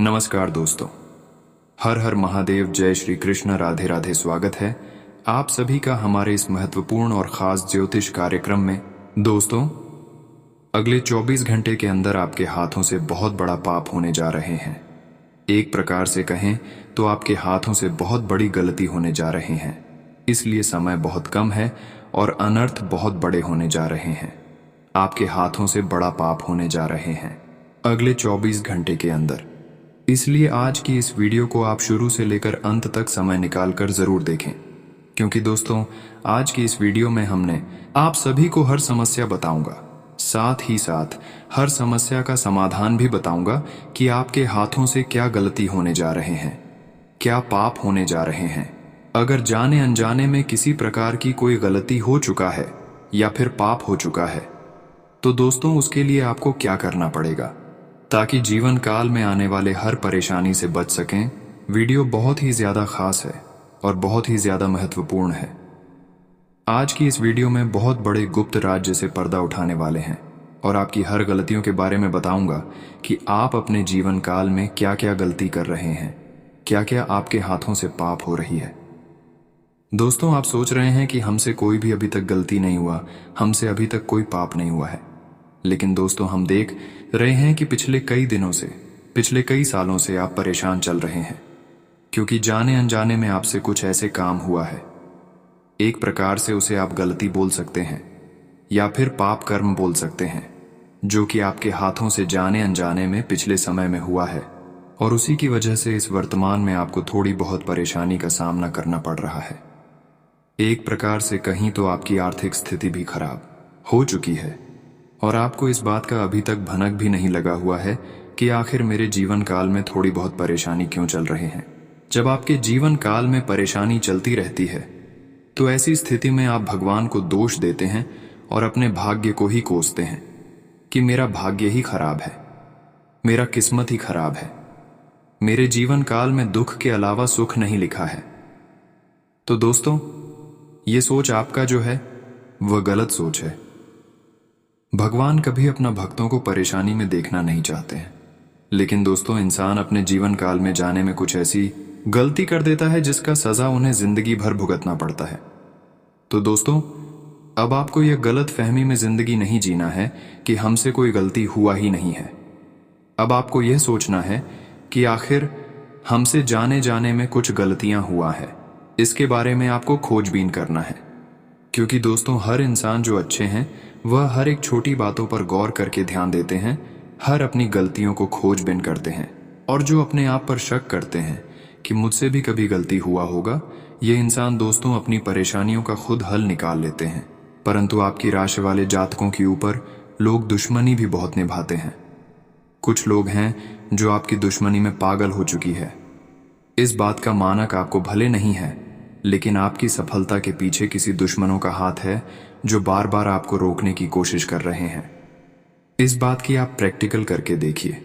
नमस्कार दोस्तों, हर हर महादेव, जय श्री कृष्ण, राधे राधे। स्वागत है आप सभी का हमारे इस महत्वपूर्ण और खास ज्योतिष कार्यक्रम में। दोस्तों, अगले 24 घंटे के अंदर आपके हाथों से बहुत बड़ा पाप होने जा रहे हैं। एक प्रकार से कहें तो आपके हाथों से बहुत बड़ी गलती होने जा रहे हैं। इसलिए समय बहुत कम है और अनर्थ बहुत बड़े होने जा रहे हैं। आपके हाथों से बड़ा पाप होने जा रहे हैं अगले 24 घंटे के अंदर। इसलिए आज की इस वीडियो को आप शुरू से लेकर अंत तक समय निकालकर जरूर देखें, क्योंकि दोस्तों आज की इस वीडियो में हमने आप सभी को हर समस्या बताऊंगा, साथ ही साथ हर समस्या का समाधान भी बताऊंगा कि आपके हाथों से क्या गलती होने जा रहे हैं, क्या पाप होने जा रहे हैं। अगर जाने अनजाने में किसी प्रकार की कोई गलती हो चुका है या फिर पाप हो चुका है, तो दोस्तों उसके लिए आपको क्या करना पड़ेगा ताकि जीवन काल में आने वाले हर परेशानी से बच सकें। वीडियो बहुत ही ज्यादा खास है और बहुत ही ज्यादा महत्वपूर्ण है। आज की इस वीडियो में बहुत बड़े गुप्त राज्य से पर्दा उठाने वाले हैं और आपकी हर गलतियों के बारे में बताऊंगा कि आप अपने जीवन काल में क्या क्या गलती कर रहे हैं, क्या क्या आपके हाथों से पाप हो रही है। दोस्तों, आप सोच रहे हैं कि हमसे कोई भी अभी तक गलती नहीं हुआ, हमसे अभी तक कोई पाप नहीं हुआ है। लेकिन दोस्तों, हम देख रहे हैं कि पिछले कई दिनों से, पिछले कई सालों से आप परेशान चल रहे हैं, क्योंकि जाने अनजाने में आपसे कुछ ऐसे काम हुआ है। एक प्रकार से उसे आप गलती बोल सकते हैं या फिर पाप कर्म बोल सकते हैं, जो कि आपके हाथों से जाने अनजाने में पिछले समय में हुआ है और उसी की वजह से इस वर्तमान में आपको थोड़ी बहुत परेशानी का सामना करना पड़ रहा है। एक प्रकार से कहीं तो आपकी आर्थिक स्थिति भी खराब हो चुकी है और आपको इस बात का अभी तक भनक भी नहीं लगा हुआ है कि आखिर मेरे जीवन काल में थोड़ी बहुत परेशानी क्यों चल रहे हैं। जब आपके जीवन काल में परेशानी चलती रहती है तो ऐसी स्थिति में आप भगवान को दोष देते हैं और अपने भाग्य को ही कोसते हैं कि मेरा भाग्य ही खराब है, मेरा किस्मत ही खराब है, मेरे जीवन काल में दुख के अलावा सुख नहीं लिखा है। तो दोस्तों, ये सोच आपका जो है वह गलत सोच है। भगवान कभी अपना भक्तों को परेशानी में देखना नहीं चाहते हैं, लेकिन दोस्तों इंसान अपने जीवन काल में जाने में कुछ ऐसी गलती कर देता है जिसका सजा उन्हें जिंदगी भर भुगतना पड़ता है। तो दोस्तों, अब आपको यह गलत फहमी में जिंदगी नहीं जीना है कि हमसे कोई गलती हुआ ही नहीं है। अब आपको यह सोचना है कि आखिर हमसे जाने जाने में कुछ गलतियां हुआ है, इसके बारे में आपको खोजबीन करना है। क्योंकि दोस्तों हर इंसान जो अच्छे हैं वह हर एक छोटी बातों पर गौर करके ध्यान देते हैं, हर अपनी गलतियों को खोजबीन करते हैं। और जो अपने आप पर शक करते हैं कि मुझसे भी कभी गलती हुआ होगा, ये इंसान दोस्तों अपनी परेशानियों का खुद हल निकाल लेते हैं। परंतु आपकी राशि वाले जातकों के ऊपर लोग दुश्मनी भी बहुत निभाते हैं। कुछ लोग हैं जो आपकी दुश्मनी में पागल हो चुकी है। इस बात का मानक आपको भले नहीं है, लेकिन आपकी सफलता के पीछे किसी दुश्मनों का हाथ है जो बार बार आपको रोकने की कोशिश कर रहे हैं। इस बात की आप प्रैक्टिकल करके देखिए।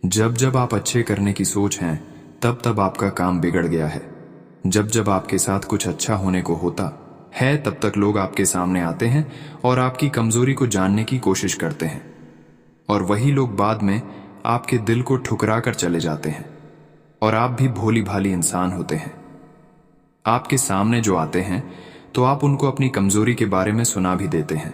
जब जब आप अच्छे करने की सोच हैं, तब तब आपका काम बिगड़ गया है। जब जब आपके साथ कुछ अच्छा होने को होता है, तब तक लोग आपके सामने आते हैं और आपकी कमजोरी को जानने की कोशिश करते हैं, और वही लोग बाद में आपके दिल को ठुकरा कर चले जाते हैं। और आप भी भोली भाली इंसान होते हैं। आपके सामने जो आते हैं तो आप उनको अपनी कमजोरी के बारे में सुना भी देते हैं,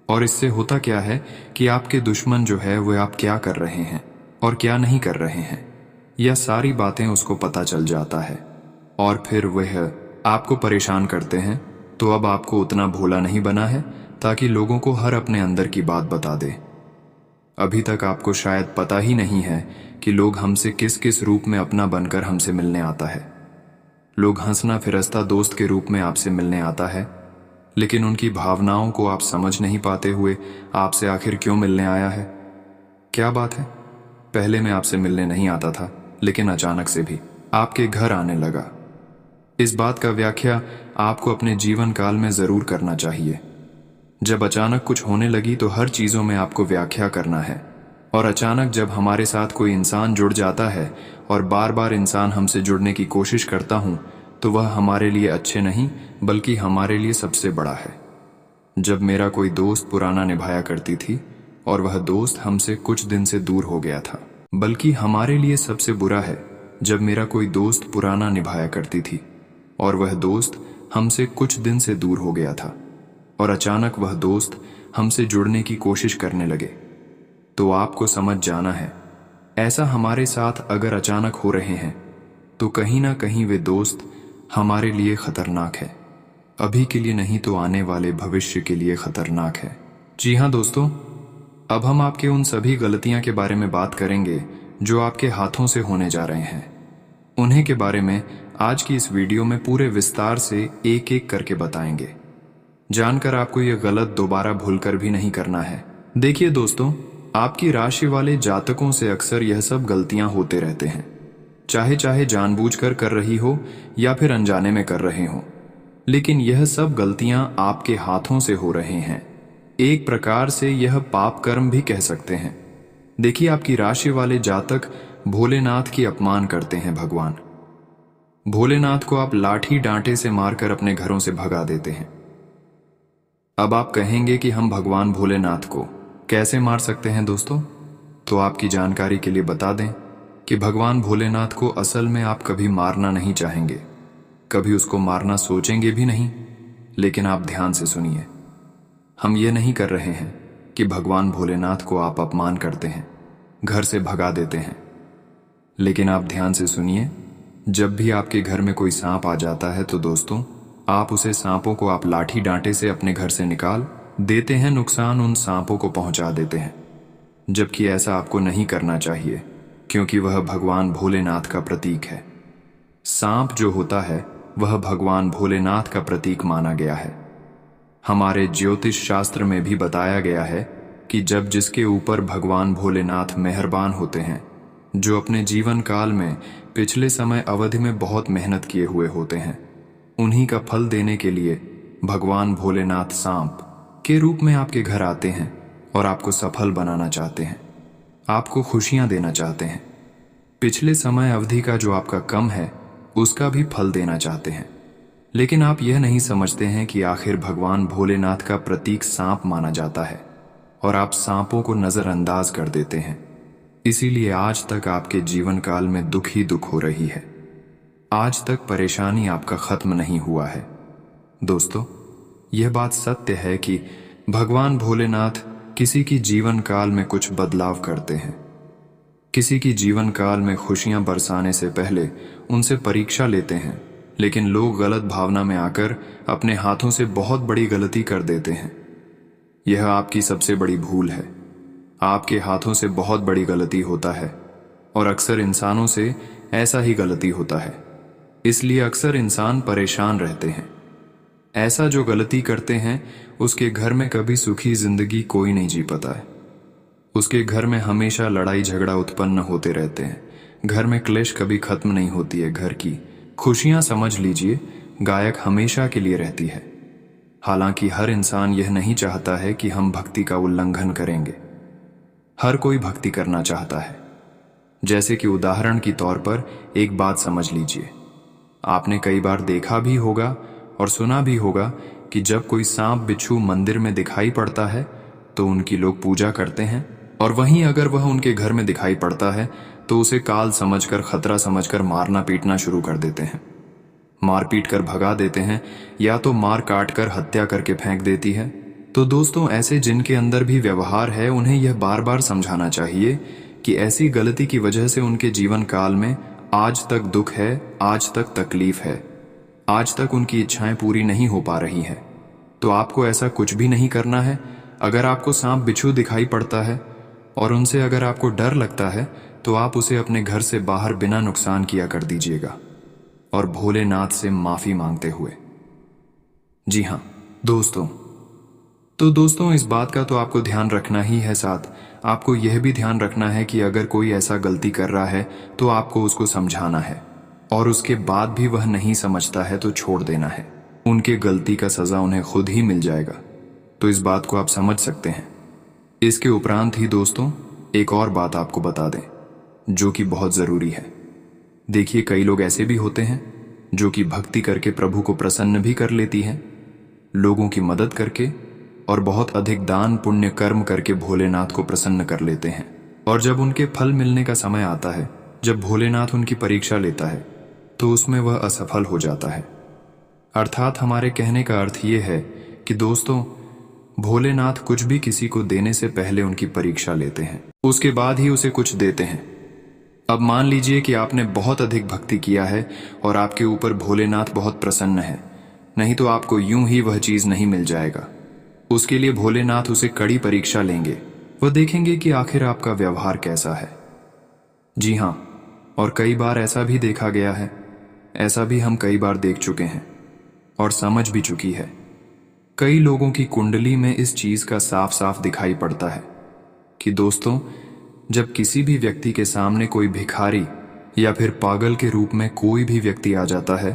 और इससे होता क्या है कि आपके दुश्मन जो है वह आप क्या कर रहे हैं और क्या नहीं कर रहे हैं, यह सारी बातें उसको पता चल जाता है और फिर वह आपको परेशान करते हैं। तो अब आपको उतना भोला नहीं बना है ताकि लोगों को हर अपने अंदर की बात बता दे। अभी तक आपको शायद पता ही नहीं है कि लोग हमसे किस किस रूप में अपना बनकर हमसे मिलने आता है। लोग हंसना फिरस्ता दोस्त के रूप में आपसे मिलने आता है, लेकिन उनकी भावनाओं को आप समझ नहीं पाते हुए आपसे आखिर क्यों मिलने आया है। क्या बात है, पहले मैं आपसे मिलने नहीं आता था, लेकिन अचानक से भी आपके घर आने लगा। इस बात का व्याख्या आपको अपने जीवन काल में जरूर करना चाहिए। जब अचानक कुछ होने लगी तो हर चीजों में आपको व्याख्या करना है। और अचानक जब हमारे साथ कोई इंसान जुड़ जाता है और बार बार इंसान हमसे जुड़ने की कोशिश करता हूं, तो वह हमारे लिए अच्छे नहीं बल्कि हमारे लिए सबसे बड़ा है। जब मेरा कोई दोस्त पुराना निभाया करती थी और वह दोस्त हमसे कुछ दिन से दूर हो गया था, बल्कि हमारे लिए सबसे बुरा है जब मेरा कोई दोस्त पुराना निभाया करती थी और वह दोस्त हमसे कुछ दिन से दूर हो गया था और अचानक वह दोस्त हमसे जुड़ने की कोशिश करने लगे। तो आपको समझ जाना है, ऐसा हमारे साथ अगर अचानक हो रहे हैं तो कहीं ना कहीं वे दोस्त हमारे लिए खतरनाक है। अभी के लिए नहीं तो आने वाले भविष्य के लिए खतरनाक है। जी हाँ दोस्तों, अब हम आपके उन सभी गलतियां के बारे में बात करेंगे जो आपके हाथों से होने जा रहे हैं। उन्हीं के बारे में आज की इस वीडियो में पूरे विस्तार से एक एक करके बताएंगे। जानकर आपको यह गलत दोबारा भूलकर भी नहीं करना है। देखिए दोस्तों, आपकी राशि वाले जातकों से अक्सर यह सब गलतियां होते रहते हैं, चाहे जानबूझकर कर रही हो या फिर अनजाने में कर रहे हो, लेकिन यह सब गलतियां आपके हाथों से हो रहे हैं। एक प्रकार से यह पाप कर्म भी कह सकते हैं। देखिए, आपकी राशि वाले जातक भोलेनाथ की अपमान करते हैं। भगवान भोलेनाथ को आप लाठी डांटे से मारकर अपने घरों से भगा देते हैं। अब आप कहेंगे कि हम भगवान भोलेनाथ को कैसे मार सकते हैं दोस्तों? तो आपकी जानकारी के लिए बता दें कि भगवान भोलेनाथ को असल में आप कभी मारना नहीं चाहेंगे, कभी उसको मारना सोचेंगे भी नहीं। लेकिन आप ध्यान से सुनिए, हम ये नहीं कर रहे हैं कि भगवान भोलेनाथ को आप अपमान करते हैं, घर से भगा देते हैं। लेकिन आप ध्यान से सुनिए, जब भी आपके घर में कोई सांप आ जाता है तो दोस्तों, आप उसे सांपों को आप लाठी डांटे से अपने घर से निकाल देते हैं, नुकसान उन सांपों को पहुंचा देते हैं। जबकि ऐसा आपको नहीं करना चाहिए, क्योंकि वह भगवान भोलेनाथ का प्रतीक है। सांप जो होता है वह भगवान भोलेनाथ का प्रतीक माना गया है। हमारे ज्योतिष शास्त्र में भी बताया गया है कि जब जिसके ऊपर भगवान भोलेनाथ मेहरबान होते हैं, जो अपने जीवन काल में पिछले समय अवधि में बहुत मेहनत किए हुए होते हैं, उन्हीं का फल देने के लिए भगवान भोलेनाथ सांप के रूप में आपके घर आते हैं और आपको सफल बनाना चाहते हैं, आपको खुशियां देना चाहते हैं। पिछले समय अवधि का जो आपका कम है उसका भी फल देना चाहते हैं। लेकिन आप यह नहीं समझते हैं कि आखिर भगवान भोलेनाथ का प्रतीक सांप माना जाता है और आप सांपों को नजरअंदाज कर देते हैं। इसीलिए आज तक आपके जीवन काल में दुख ही दुख हो रही है। आज तक परेशानी आपका खत्म नहीं हुआ है। दोस्तों, यह बात सत्य है कि भगवान भोलेनाथ किसी की जीवन काल में कुछ बदलाव करते हैं। किसी की जीवन काल में खुशियां बरसाने से पहले उनसे परीक्षा लेते हैं, लेकिन लोग गलत भावना में आकर अपने हाथों से बहुत बड़ी गलती कर देते हैं। यह आपकी सबसे बड़ी भूल है। आपके हाथों से बहुत बड़ी गलती होता है और अक्सर इंसानों से ऐसा ही गलती होता है। इसलिए अक्सर इंसान परेशान रहते हैं। ऐसा जो गलती करते हैं उसके घर में कभी सुखी जिंदगी कोई नहीं जी पाता है। उसके घर में हमेशा लड़ाई झगड़ा उत्पन्न होते रहते हैं। घर में क्लेश कभी खत्म नहीं होती है। घर की खुशियां समझ लीजिए गायक हमेशा के लिए रहती है। हालांकि हर इंसान यह नहीं चाहता है कि हम भक्ति का उल्लंघन करेंगे। हर कोई भक्ति करना चाहता है। जैसे कि उदाहरण के तौर पर एक बात समझ लीजिए, आपने कई बार देखा भी होगा और सुना भी होगा कि जब कोई सांप बिच्छू मंदिर में दिखाई पड़ता है तो उनकी लोग पूजा करते हैं, और वहीं अगर वह उनके घर में दिखाई पड़ता है तो उसे काल समझकर, खतरा समझकर मारना पीटना शुरू कर देते हैं। मार पीट कर भगा देते हैं या तो मार काट कर हत्या करके फेंक देती है। तो दोस्तों, ऐसे जिनके अंदर भी व्यवहार है उन्हें यह बार बार समझाना चाहिए कि ऐसी गलती की वजह से उनके जीवन काल में आज तक दुख है, आज तक तकलीफ है, आज तक उनकी इच्छाएं पूरी नहीं हो पा रही है। तो आपको ऐसा कुछ भी नहीं करना है। अगर आपको सांप बिच्छू दिखाई पड़ता है और उनसे अगर आपको डर लगता है तो आप उसे अपने घर से बाहर बिना नुकसान किया कर दीजिएगा और भोलेनाथ से माफी मांगते हुए। जी हाँ दोस्तों, तो दोस्तों इस बात का तो आपको ध्यान रखना ही है। साथ आपको यह भी ध्यान रखना है कि अगर कोई ऐसा गलती कर रहा है तो आपको उसको समझाना है, और उसके बाद भी वह नहीं समझता है तो छोड़ देना है। उनके गलती का सजा उन्हें खुद ही मिल जाएगा। तो इस बात को आप समझ सकते हैं। इसके उपरांत ही दोस्तों एक और बात आपको बता दें जो कि बहुत ज़रूरी है। देखिए, कई लोग ऐसे भी होते हैं जो कि भक्ति करके प्रभु को प्रसन्न भी कर लेती हैं, लोगों की मदद करके और बहुत अधिक दान पुण्य कर्म करके भोलेनाथ को प्रसन्न कर लेते हैं। और जब उनके फल मिलने का समय आता है, जब भोलेनाथ उनकी परीक्षा लेता है, तो उसमें वह असफल हो जाता है। अर्थात हमारे कहने का अर्थ ये है कि दोस्तों, भोलेनाथ कुछ भी किसी को देने से पहले उनकी परीक्षा लेते हैं, उसके बाद ही उसे कुछ देते हैं। अब मान लीजिए कि आपने बहुत अधिक भक्ति किया है और आपके ऊपर भोलेनाथ बहुत प्रसन्न है, नहीं तो आपको यूं ही वह चीज नहीं मिल जाएगा। उसके लिए भोलेनाथ उसे कड़ी परीक्षा लेंगे। वह देखेंगे कि आखिर आपका व्यवहार कैसा है। जी हां, और कई बार ऐसा भी देखा गया है, ऐसा भी हम कई बार देख चुके हैं और समझ भी चुकी है। कई लोगों की कुंडली में इस चीज का साफ साफ दिखाई पड़ता है कि दोस्तों, जब किसी भी व्यक्ति के सामने कोई भिखारी या फिर पागल के रूप में कोई भी व्यक्ति आ जाता है,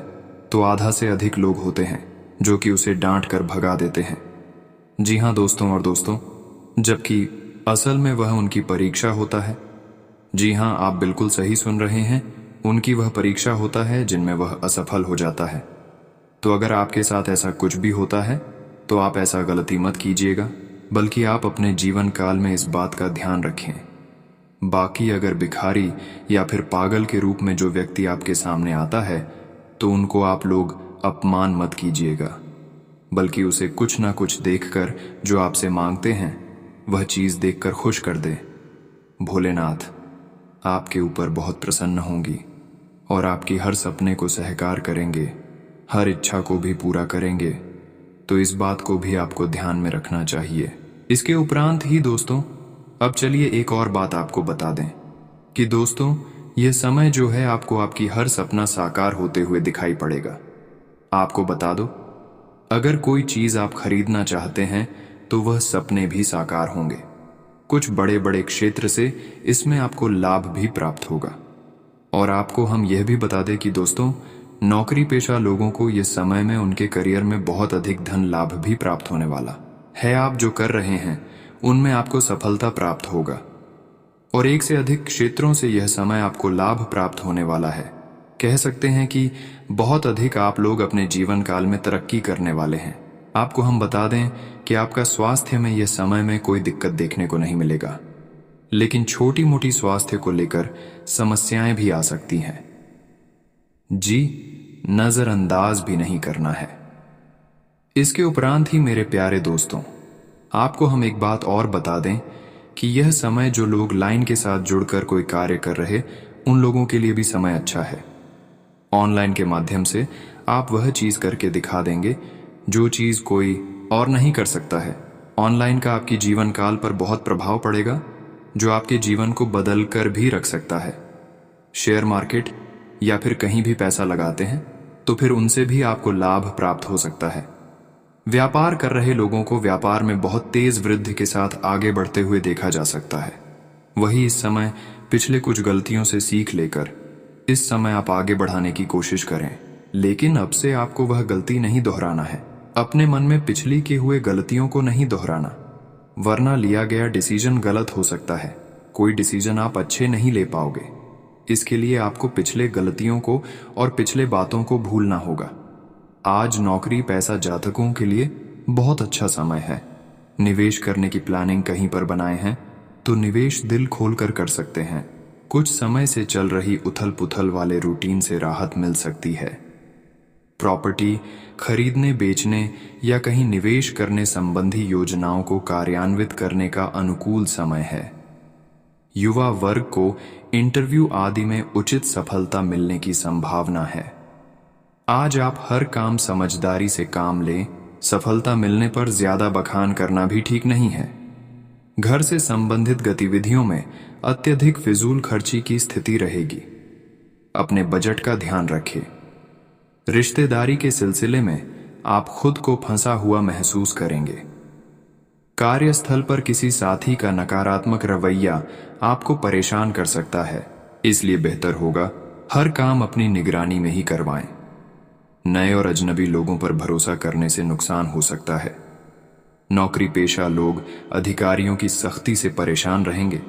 तो आधा से अधिक लोग होते हैं जो कि उसे डांट कर भगा देते हैं। जी हां दोस्तों और दोस्तों, जबकि असल में वह उनकी परीक्षा होता है। जी हां, आप बिल्कुल सही सुन रहे हैं, उनकी वह परीक्षा होता है जिनमें वह असफल हो जाता है। तो अगर आपके साथ ऐसा कुछ भी होता है तो आप ऐसा गलती मत कीजिएगा, बल्कि आप अपने जीवन काल में इस बात का ध्यान रखें। बाकी अगर भिखारी या फिर पागल के रूप में जो व्यक्ति आपके सामने आता है, तो उनको आप लोग अपमान मत कीजिएगा, बल्कि उसे कुछ ना कुछ देखकर जो आपसे मांगते हैं वह चीज देखकर खुश कर दे। भोलेनाथ आपके ऊपर बहुत प्रसन्न होंगी और आपकी हर सपने को साकार करेंगे, हर इच्छा को भी पूरा करेंगे। तो इस बात को भी आपको ध्यान में रखना चाहिए। इसके उपरांत ही दोस्तों, अब चलिए एक और बात आपको बता दें कि दोस्तों, यह समय जो है आपको आपकी हर सपना साकार होते हुए दिखाई पड़ेगा। आपको बता दो, अगर कोई चीज आप खरीदना चाहते हैं तो वह सपने भी साकार होंगे। कुछ बड़े बड़े क्षेत्र से इसमें आपको लाभ भी प्राप्त होगा। और आपको हम यह भी बता दें कि दोस्तों, नौकरी पेशा लोगों को यह समय में उनके करियर में बहुत अधिक धन लाभ भी प्राप्त होने वाला है। आप जो कर रहे हैं उनमें आपको सफलता प्राप्त होगा और एक से अधिक क्षेत्रों से यह समय आपको लाभ प्राप्त होने वाला है। कह सकते हैं कि बहुत अधिक आप लोग अपने जीवन काल में तरक्की करने वाले हैं। आपको हम बता दें कि आपका स्वास्थ्य में यह समय में कोई दिक्कत देखने को नहीं मिलेगा, लेकिन छोटी मोटी स्वास्थ्य को लेकर समस्याएं भी आ सकती हैं। जी, नजरअंदाज भी नहीं करना है। इसके उपरांत ही मेरे प्यारे दोस्तों, आपको हम एक बात और बता दें कि यह समय जो लोग लाइन के साथ जुड़कर कोई कार्य कर रहे, उन लोगों के लिए भी समय अच्छा है। ऑनलाइन के माध्यम से आप वह चीज करके दिखा देंगे जो चीज कोई और नहीं कर सकता है। ऑनलाइन का आपकी जीवन काल पर बहुत प्रभाव पड़ेगा, जो आपके जीवन को बदल कर भी रख सकता है। शेयर मार्केट या फिर कहीं भी पैसा लगाते हैं तो फिर उनसे भी आपको लाभ प्राप्त हो सकता है। व्यापार कर रहे लोगों को व्यापार में बहुत तेज वृद्धि के साथ आगे बढ़ते हुए देखा जा सकता है। वही इस समय पिछले कुछ गलतियों से सीख लेकर इस समय आप आगे बढ़ाने की कोशिश करें, लेकिन अब से आपको वह गलती नहीं दोहराना है। अपने मन में पिछली के हुए गलतियों को नहीं दोहराना, वरना लिया गया डिसीजन गलत हो सकता है। कोई डिसीजन आप अच्छे नहीं ले पाओगे। इसके लिए आपको पिछले गलतियों को और पिछले बातों को भूलना होगा। आज नौकरी पैसा जातकों के लिए बहुत अच्छा समय है। निवेश करने की प्लानिंग कहीं पर बनाए हैं तो निवेश दिल खोलकर कर सकते हैं। कुछ समय से चल रही उथल पुथल वाले रूटीन से राहत मिल सकती है। प्रॉपर्टी खरीदने बेचने या कहीं निवेश करने संबंधी योजनाओं को कार्यान्वित करने का अनुकूल समय है। युवा वर्ग को इंटरव्यू आदि में उचित सफलता मिलने की संभावना है। आज आप हर काम समझदारी से काम लें। सफलता मिलने पर ज्यादा बखान करना भी ठीक नहीं है। घर से संबंधित गतिविधियों में अत्यधिक फिजूल खर्ची की स्थिति रहेगी। अपने बजट का ध्यान रखें। रिश्तेदारी के सिलसिले में आप खुद को फंसा हुआ महसूस करेंगे। कार्यस्थल पर किसी साथी का नकारात्मक रवैया आपको परेशान कर सकता है, इसलिए बेहतर होगा हर काम अपनी निगरानी में ही करवाएं। नए और अजनबी लोगों पर भरोसा करने से नुकसान हो सकता है। नौकरी पेशा लोग अधिकारियों की सख्ती से परेशान रहेंगे।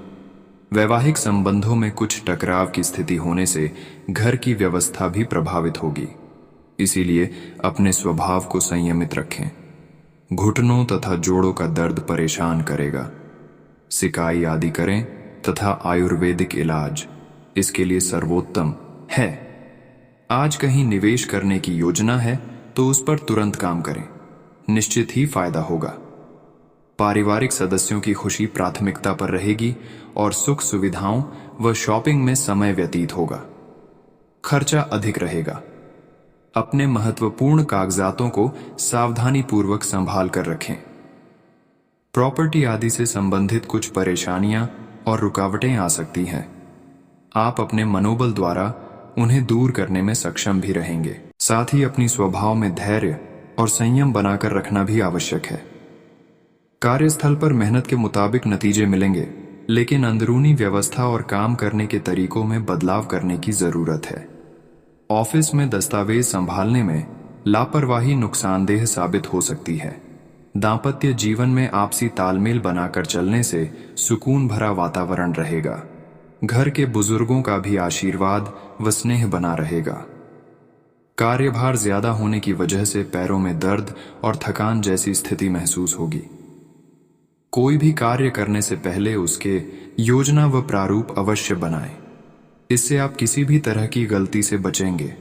वैवाहिक संबंधों में कुछ टकराव की स्थिति होने से घर की व्यवस्था भी प्रभावित होगी, इसीलिए अपने स्वभाव को संयमित रखें। घुटनों तथा जोड़ों का दर्द परेशान करेगा। सिकाई आदि करें तथा आयुर्वेदिक इलाज इसके लिए सर्वोत्तम है। आज कहीं निवेश करने की योजना है तो उस पर तुरंत काम करें, निश्चित ही फायदा होगा। पारिवारिक सदस्यों की खुशी प्राथमिकता पर रहेगी और सुख सुविधाओं व शॉपिंग में समय व्यतीत होगा। खर्चा अधिक रहेगा। अपने महत्वपूर्ण कागजातों को सावधानीपूर्वक संभाल कर रखें। प्रॉपर्टी आदि से संबंधित कुछ परेशानियां और रुकावटें आ सकती हैं। आप अपने मनोबल द्वारा उन्हें दूर करने में सक्षम भी रहेंगे। साथ ही अपनी स्वभाव में धैर्य और संयम बनाकर रखना भी आवश्यक है। कार्यस्थल पर मेहनत के मुताबिक नतीजे मिलेंगे, लेकिन अंदरूनी व्यवस्था और काम करने के तरीकों में बदलाव करने की जरूरत है। ऑफिस में दस्तावेज संभालने में लापरवाही नुकसानदेह साबित हो सकती है। दांपत्य जीवन में आपसी तालमेल बनाकर चलने से सुकून भरा वातावरण रहेगा। घर के बुजुर्गों का भी आशीर्वाद व स्नेह बना रहेगा। कार्यभार ज्यादा होने की वजह से पैरों में दर्द और थकान जैसी स्थिति महसूस होगी। कोई भी कार्य करने से पहले उसके योजना व प्रारूप अवश्य बनाएं। इससे आप किसी भी तरह की गलती से बचेंगे।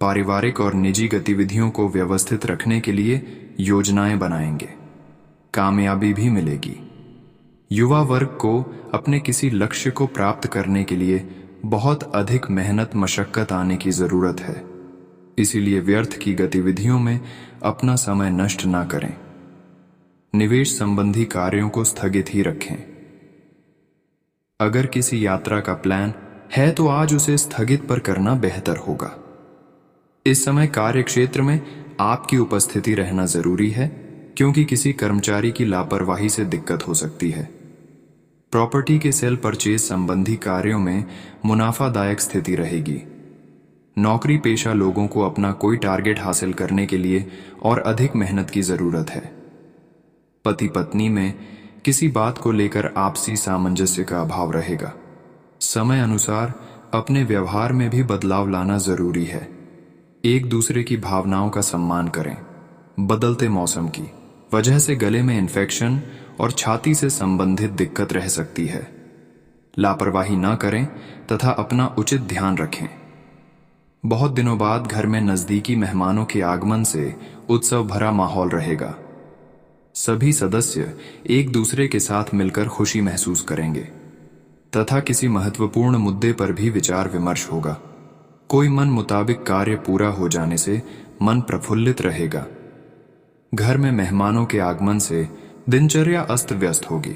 पारिवारिक और निजी गतिविधियों को व्यवस्थित रखने के लिए योजनाएं बनाएंगे। कामयाबी भी मिलेगी। युवा वर्ग को अपने किसी लक्ष्य को प्राप्त करने के लिए बहुत अधिक मेहनत मशक्कत आने की जरूरत है। इसीलिए व्यर्थ की गतिविधियों में अपना समय नष्ट ना करें। निवेश संबंधी कार्यों को स्थगित ही रखें। अगर किसी यात्रा का प्लान है तो आज उसे स्थगित पर करना बेहतर होगा। इस समय कार्यक्षेत्र में आपकी उपस्थिति रहना जरूरी है, क्योंकि किसी कर्मचारी की लापरवाही से दिक्कत हो सकती है। प्रॉपर्टी के सेल परचेज संबंधी कार्यों में मुनाफादायक स्थिति रहेगी। नौकरी पेशा लोगों को अपना कोई टारगेट हासिल करने के लिए और अधिक मेहनत की जरूरत है। पति पत्नी में किसी बात को लेकर आपसी सामंजस्य का अभाव रहेगा। समय अनुसार अपने व्यवहार में भी बदलाव लाना जरूरी है। एक दूसरे की भावनाओं का सम्मान करें। बदलते मौसम की वजह से गले में इन्फेक्शन और छाती से संबंधित दिक्कत रह सकती है। लापरवाही ना करें तथा अपना उचित ध्यान रखें। बहुत दिनों बाद घर में नजदीकी मेहमानों के आगमन से उत्सव भरा माहौल रहेगा। सभी सदस्य एक दूसरे के साथ मिलकर खुशी महसूस करेंगे तथा किसी महत्वपूर्ण मुद्दे पर भी विचार विमर्श होगा। कोई मन मुताबिक कार्य पूरा हो जाने से मन प्रफुल्लित रहेगा। घर में मेहमानों के आगमन से दिनचर्या अस्त व्यस्त होगी।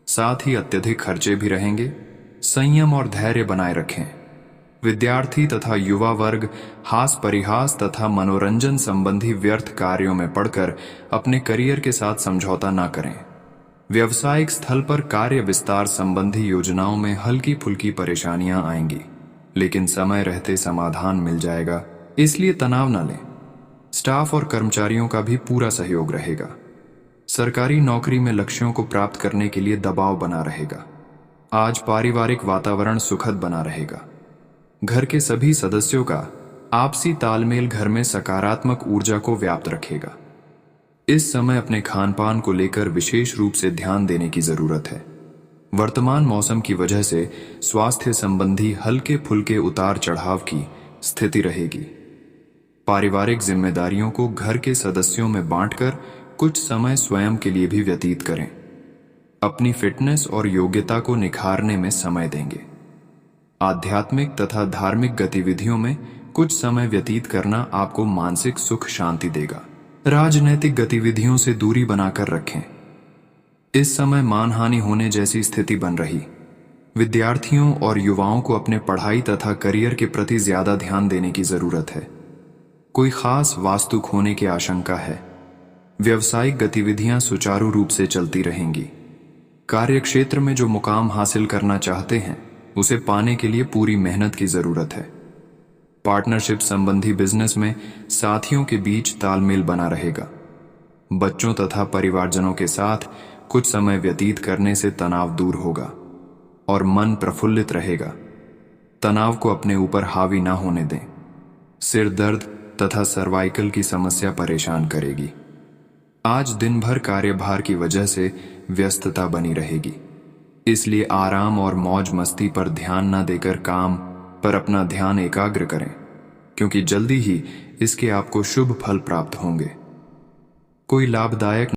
साथ ही अत्यधिक खर्चे भी रहेंगे। संयम और धैर्य बनाए रखें। विद्यार्थी तथा युवा वर्ग हास परिहास तथा मनोरंजन संबंधी व्यर्थ कार्यों में पड़कर अपने करियर के साथ समझौता ना करें। व्यवसायिक स्थल पर कार्य विस्तार संबंधी योजनाओं में हल्की फुल्की परेशानियां आएंगी, लेकिन समय रहते समाधान मिल जाएगा, इसलिए तनाव न लें। स्टाफ और कर्मचारियों का भी पूरा सहयोग रहेगा। सरकारी नौकरी में लक्ष्यों को प्राप्त करने के लिए दबाव बना रहेगा। आज पारिवारिक वातावरण सुखद बना रहेगा। घर के सभी सदस्यों का आपसी तालमेल घर में सकारात्मक ऊर्जा को व्याप्त रखेगा। इस समय अपने खान पान को लेकर विशेष रूप से ध्यान देने की जरूरत है। वर्तमान मौसम की वजह से स्वास्थ्य संबंधी हल्के फुल्के उतार चढ़ाव की स्थिति रहेगी। पारिवारिक जिम्मेदारियों को घर के सदस्यों में बांटकर कुछ समय स्वयं के लिए भी व्यतीत करें। अपनी फिटनेस और योग्यता को निखारने में समय देंगे। आध्यात्मिक तथा धार्मिक गतिविधियों में कुछ समय व्यतीत करना आपको मानसिक सुख शांति देगा। राजनैतिक गतिविधियों से दूरी बनाकर रखें। इस समय मानहानि होने जैसी स्थिति बन रही। विद्यार्थियों और युवाओं को अपने पढ़ाई तथा करियर के प्रति ज्यादा ध्यान देने की जरूरत है। कोई खास वास्तु खोने की आशंका है। व्यवसायिक गतिविधियां सुचारू रूप से चलती रहेंगी। कार्यक्षेत्र में जो मुकाम हासिल करना चाहते हैं उसे पाने के लिए पूरी मेहनत की जरूरत है। पार्टनरशिप संबंधी बिजनेस में साथियों के बीच तालमेल बना रहेगा। बच्चों तथा परिवारजनों के साथ कुछ समय व्यतीत करने से तनाव दूर होगा और मन प्रफुल्लित रहेगा। तनाव को अपने ऊपर हावी ना होने दें। सिर दर्द तथा सर्वाइकल की समस्या परेशान करेगी। आज दिन भर कार्यभार की वजह से व्यस्तता बनी रहेगी, इसलिए आराम और मौज मस्ती पर ध्यान न देकर काम पर अपना ध्यान एकाग्र करें, क्योंकि जल्दी ही इसके आपको शुभ फल प्राप्त होंगे। कोई लाभदायक